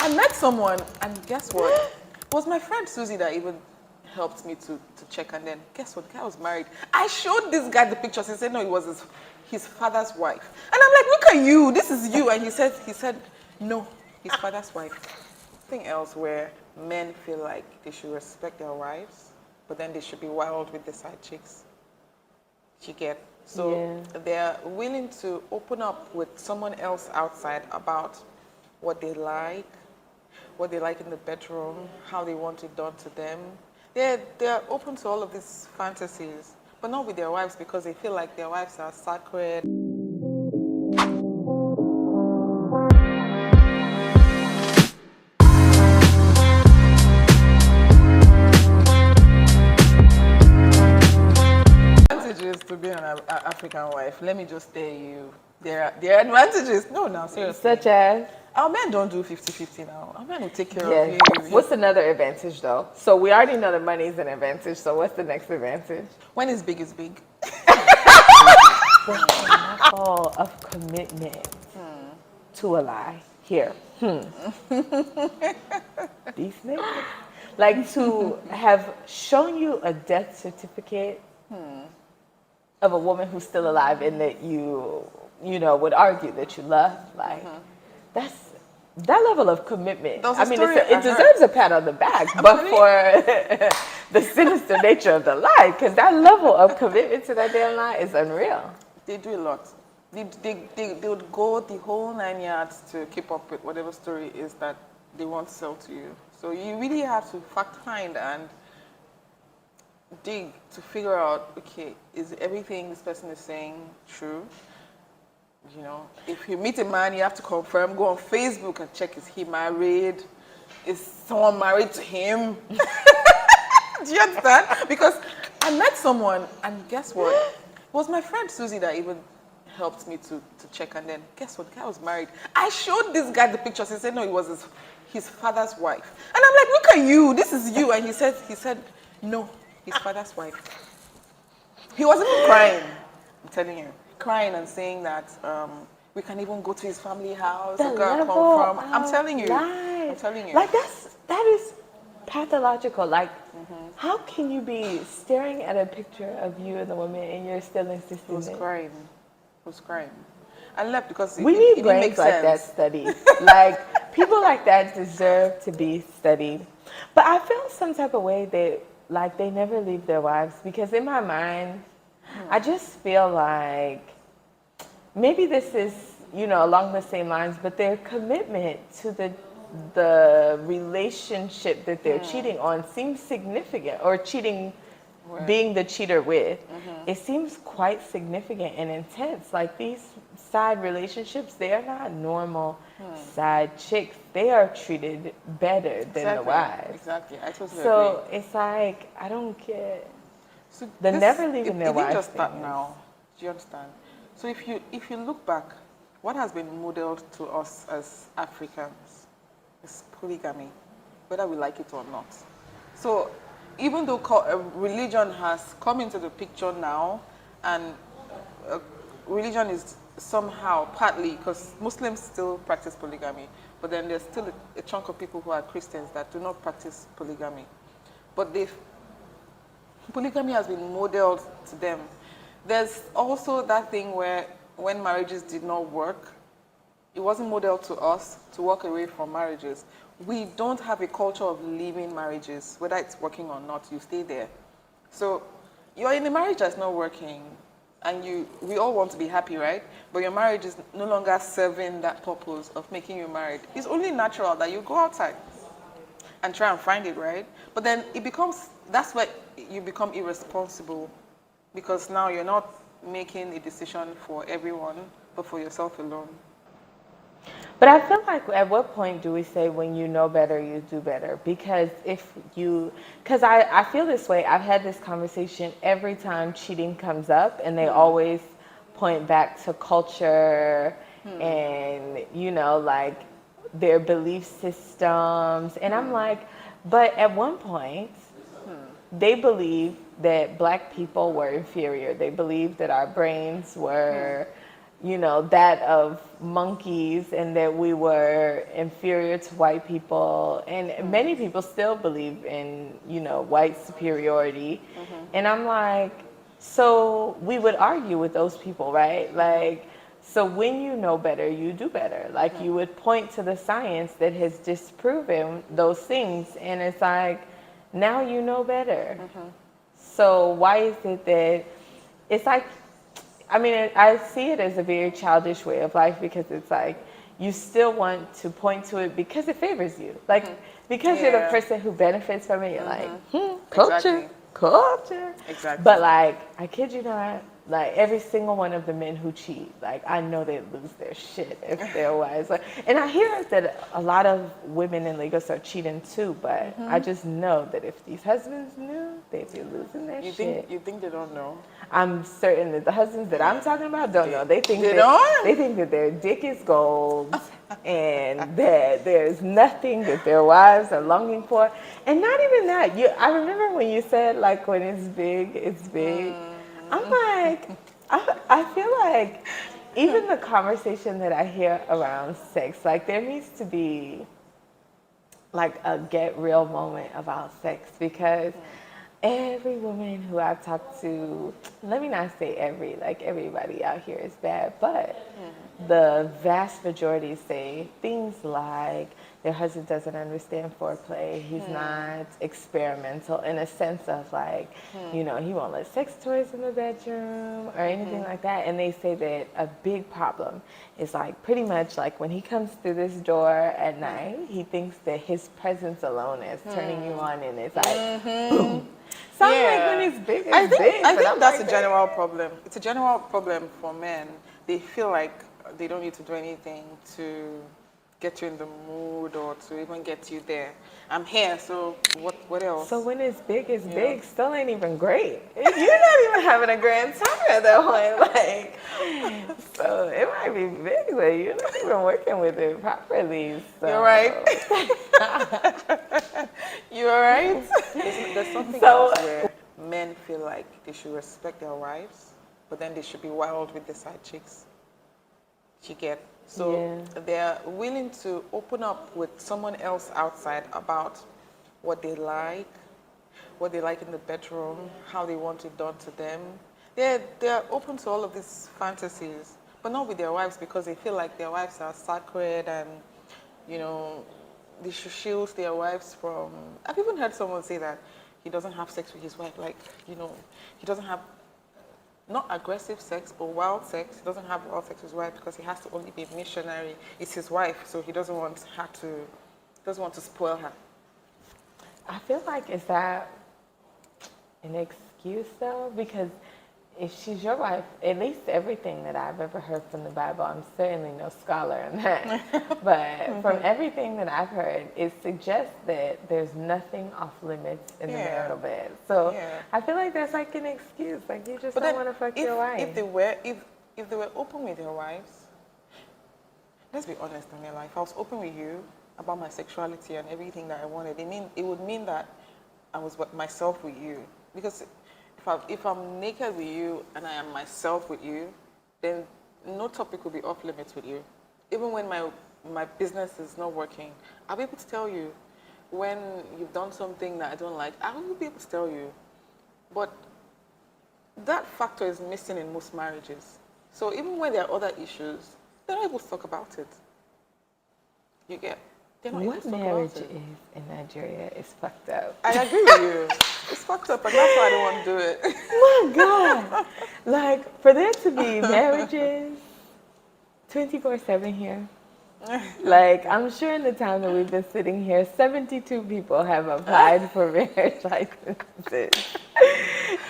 I met someone, and guess what? It was my friend Susie that even helped me to check. And then guess what? The guy was married. I showed this guy the pictures. He said no, it was his father's wife. And I'm like, look at you. This is you. And he said no, his father's wife. Something else where men feel like they should respect their wives, but then they should be wild with the side chicks. You get. So they're willing to open up with someone else outside about what they like in the bedroom, how they want it done to them. They're open to all of these fantasies, but not with their wives because they feel like their wives are sacred. Advantages to being an African wife. Let me just tell you, there are advantages. No, now seriously. Such as? Our men don't do 50-50 now. Our men will take care of you. What's another advantage though? So we already know that money is an advantage. So what's the next advantage? When it's big, it's big. The level of commitment to a lie here. These niggas. Like to have shown you a death certificate of a woman who's still alive and that you would argue that you love. Like that's that level of commitment. I mean, it deserves a pat on the back, but for the sinister nature of the lie, because that level of commitment to that damn lie is unreal. They do a lot. They would go the whole 9 yards to keep up with whatever story is that they want to sell to you. So you really have to fact find and dig to figure out, okay, is everything this person is saying true? You know, if you meet a man, you have to confirm, go on Facebook and check, is he married? Is someone married to him? Do you understand? Because I met someone, and guess what? It was my friend Susie that even helped me to check. And then guess what? The guy was married. I showed this guy the pictures. He said no, it was his father's wife. And I'm like, look at you. This is you. And he said no, his father's wife. He wasn't even crying. I'm telling you, crying and saying that we can even go to his family house. The level of I'm telling you. Lies. I'm telling you. Like that is pathological. Like, how can you be staring at a picture of you and the woman and you're still insisting? He was crying. He was crying. I left because we need brains like that studied. Like people like that deserve to be studied. But I feel some type of way that like they never leave their wives, because in my mind, I just feel like maybe this is along the same lines, but their commitment to the relationship that they're cheating on seems significant, or cheating, being the cheater with, it seems quite significant and intense. Like these side relationships, they are not normal side chicks. They are treated better than the wives. Exactly, I totally agree. So it's like, I don't get the never leaving their wives. It didn't just start now. Do you understand? So if you look back, what has been modeled to us as Africans is polygamy, whether we like it or not. So even though religion has come into the picture now, and religion is somehow partly, because Muslims still practice polygamy, but then there's still a chunk of people who are Christians that do not practice polygamy. But polygamy has been modeled to them. There's also that thing where when marriages did not work, it wasn't modeled to us to walk away from marriages. We don't have a culture of leaving marriages, whether it's working or not, you stay there. So you're in a marriage that's not working, and we all want to be happy, right? But your marriage is no longer serving that purpose of making you married. It's only natural that you go outside and try and find it, right? But then that's why you become irresponsible, because now you're not making a decision for everyone, but for yourself alone. But I feel like at what point do we say when you know better, you do better? Because because I feel this way. I've had this conversation every time cheating comes up, and they always point back to culture and, like their belief systems. And I'm like, but at one point, they believed that black people were inferior. They believed that our brains were you know, that of monkeys and that we were inferior to white people. And many people still believe in, you know, white superiority. And I'm like, so we would argue with those people, right? Like, so when you know better, you do better. Like you would point to the science that has disproven those things. And it's like, now you know better. So why is it that it's like, I mean, I see it as a very childish way of life because it's like you still want to point to it because it favors you. Like, because you're the Yeah. person who benefits from it, you're like, culture, Exactly. culture. Exactly. But like, I kid you not, like every single one of the men who cheat, like I know they'd lose their shit if their wives. Like, and I hear that a lot of women in Lagos are cheating too, but I just know that if these husbands knew, they'd be losing their You shit. think they don't know? I'm certain that the husbands that I'm talking about don't know. They think They that don't? they think that their dick is gold and that there's nothing that their wives are longing for. And not even that. I remember when you said like when it's big, it's big. I'm like, I feel like even the conversation that I hear around sex, like there needs to be like a get real moment about sex because every woman who I've talked to, let me not say every, like everybody out here is bad, but the vast majority say things like their husband doesn't understand foreplay, he's not experimental in a sense of like, you know, he won't let sex toys in the bedroom or anything like that. And they say that a big problem is like pretty much like when he comes through this door at night, he thinks that his presence alone is turning you on and it's like, boom. So I'm like, when it's big, it's big. I but think I'm that's like, a general problem. It's a general problem for men. They feel like they don't need to do anything to get you in the mood or to even get you there. I'm here, so what else? so when it's Yeah. big, still ain't even great. You're not even having a grand time at that point. Like, so it might be big, but you're not even working with it properly. So. You're right. You're right. There's something So- else where men feel like they should respect their wives, but then they should be wild with the side chicks. You get? So Yeah. they're willing to open up with someone else outside about what they like in the bedroom, how they want it done to them. They're open to all of these fantasies, but not with their wives because they feel like their wives are sacred and, you know, they should shield their wives from. I've even heard someone say that he doesn't have sex with his wife, like, you know, he doesn't have not aggressive sex, but wild sex. He doesn't have wild sex with his wife because he has to only be missionary. It's his wife, so he doesn't want to spoil her. I feel like, is that an excuse though? Because if she's your wife, at least everything that I've ever heard from the Bible, I'm certainly no scholar in that, but from everything that I've heard, it suggests that there's nothing off limits in the Yeah. marital bed. So Yeah. I feel like that's like an excuse. Like you just But don't then, want to fuck if, your wife. if they were open with their wives, let's be honest, Daniela, if I was open with you about my sexuality and everything that I wanted, it would mean that I was myself with you. Because if I'm naked with you and I am myself with you, then no topic will be off limits with you. Even when my business is not working, I'll be able to tell you. When you've done something that I don't like, I will be able to tell you. But that factor is missing in most marriages. So even when there are other issues, they're not able to talk about it. You get? They're not able What to talk marriage about it. is in Nigeria is fucked up. I agree with you. It's fucked up, and that's why I don't want to do it. My God. Like, for there to be marriages 24/7 here. Like, I'm sure in the time that we've been sitting here, 72 people have applied for marriage licenses.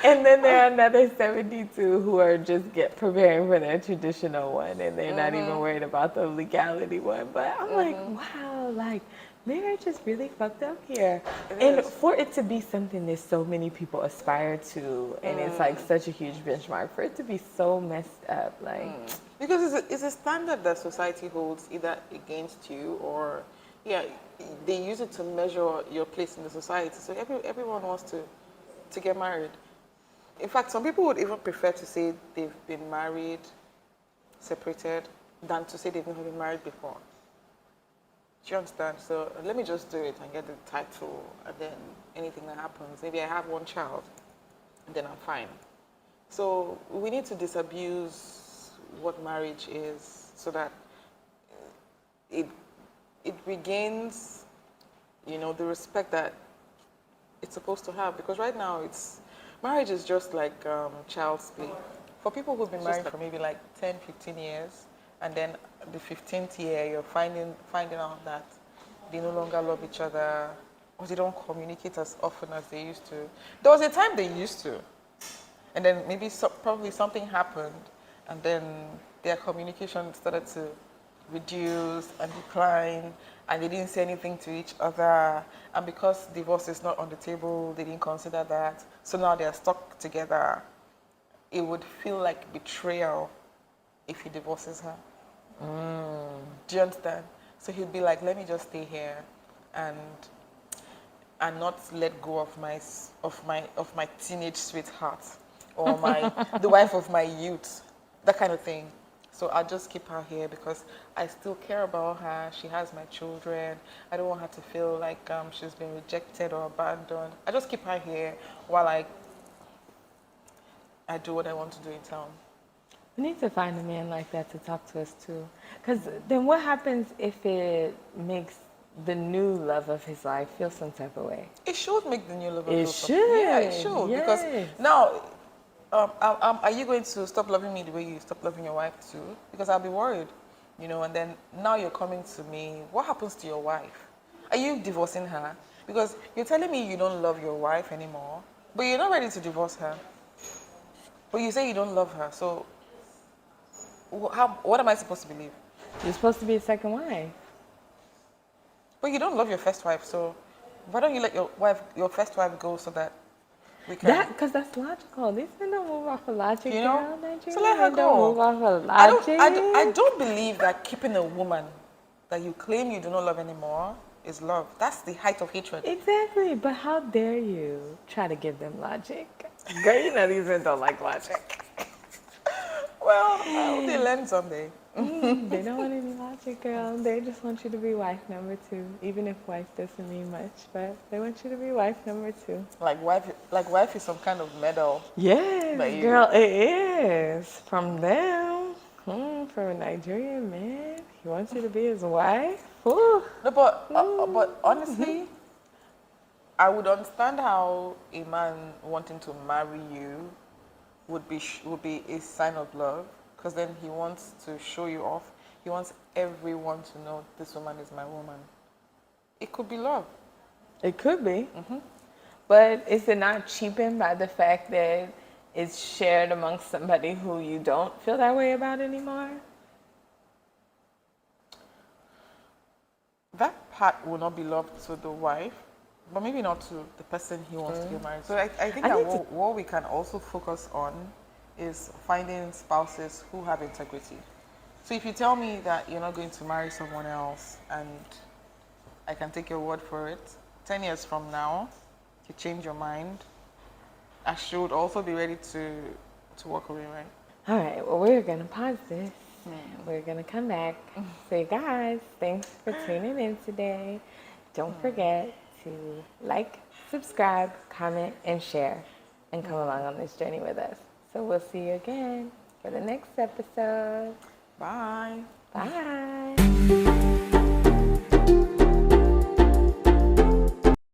And then there are another 72 who are just preparing for their traditional one, and they're not even worried about the legality one. But I'm like, wow, like, marriage is really fucked up here. And is. for it to be something that so many people aspire to, and it's like such a huge benchmark, for it to be so messed up, like... Because it's a standard that society holds either against you or, yeah, they use it to measure your place in the society. So everyone wants to get married. In fact, some people would even prefer to say they've been married separated than to say they've never been married before. Do you understand? So let me just do it and get the title, and then anything that happens, maybe I have one child, and then I'm fine. So we need to disabuse what marriage is so that it regains, the respect that it's supposed to have. Because right now, marriage is just like child's play. For people who've been married for maybe like 10, 15 years, and then the 15th year, you're finding out that they no longer love each other, or they don't communicate as often as they used to. There was a time they used to, and then maybe probably something happened, and then their communication started to reduce and decline, and they didn't say anything to each other. And because divorce is not on the table, they didn't consider that. So now they're stuck together. It would feel like betrayal if he divorces her. Do you understand? So he'd be like, let me just stay here and not let go of my teenage sweetheart, or the wife of my youth, that kind of thing. So I'll just keep her here because I still care about her. She has my children. I don't want her to feel like she's been rejected or abandoned. I just keep her here while I do what I want to do in town. We need to find a man like that to talk to us too. Because then what happens if it makes the new love of his life feel some type of way? It should make the new love of It his life. should. Yeah, it should. Yes. Because now, are you going to stop loving me the way you stop loving your wife too? Because I'll be worried, and then now you're coming to me. What happens to your wife? Are you divorcing her? Because you're telling me you don't love your wife anymore, but you're not ready to divorce her. But you say you don't love her, so what am I supposed to believe? You're supposed to be a second wife. But you don't love your first wife, so why don't you let your first wife go so that we can... Because that's logical. These men don't move off of logic, girl. Nigerian so let her men go. Don't move off of logic. I don't believe that keeping a woman that you claim you do not love anymore is love. That's the height of hatred. Exactly, but how dare you try to give them logic? Girl, these men don't like logic. Well, I hope they learn someday. They don't want any logic, girl. They just want you to be wife number 2, even if wife doesn't mean much. But they want you to be wife number 2. Like wife is some kind of medal. Yes, girl, it is. From them, from a Nigerian man, he wants you to be his wife. Ooh. No, but honestly, I would understand how a man wanting to marry you would be a sign of love, because then he wants to show you off. He wants everyone to know this woman is my woman. It could be love. It could be. But is it not cheapened by the fact that it's shared amongst somebody who you don't feel that way about anymore? That part will not be love to the wife, but maybe not to the person he wants to get married. So I think that what we can also focus on is finding spouses who have integrity. So if you tell me that you're not going to marry someone else, and I can take your word for it, 10 years from now, you change your mind, I should also be ready to walk away, right? All right, well, we're going to pause this. We're going to come back. So, you guys, thanks for tuning in today. Don't forget to like, subscribe, comment, and share, and come along on this journey with us. So we'll see you again for the next episode. Bye. Bye.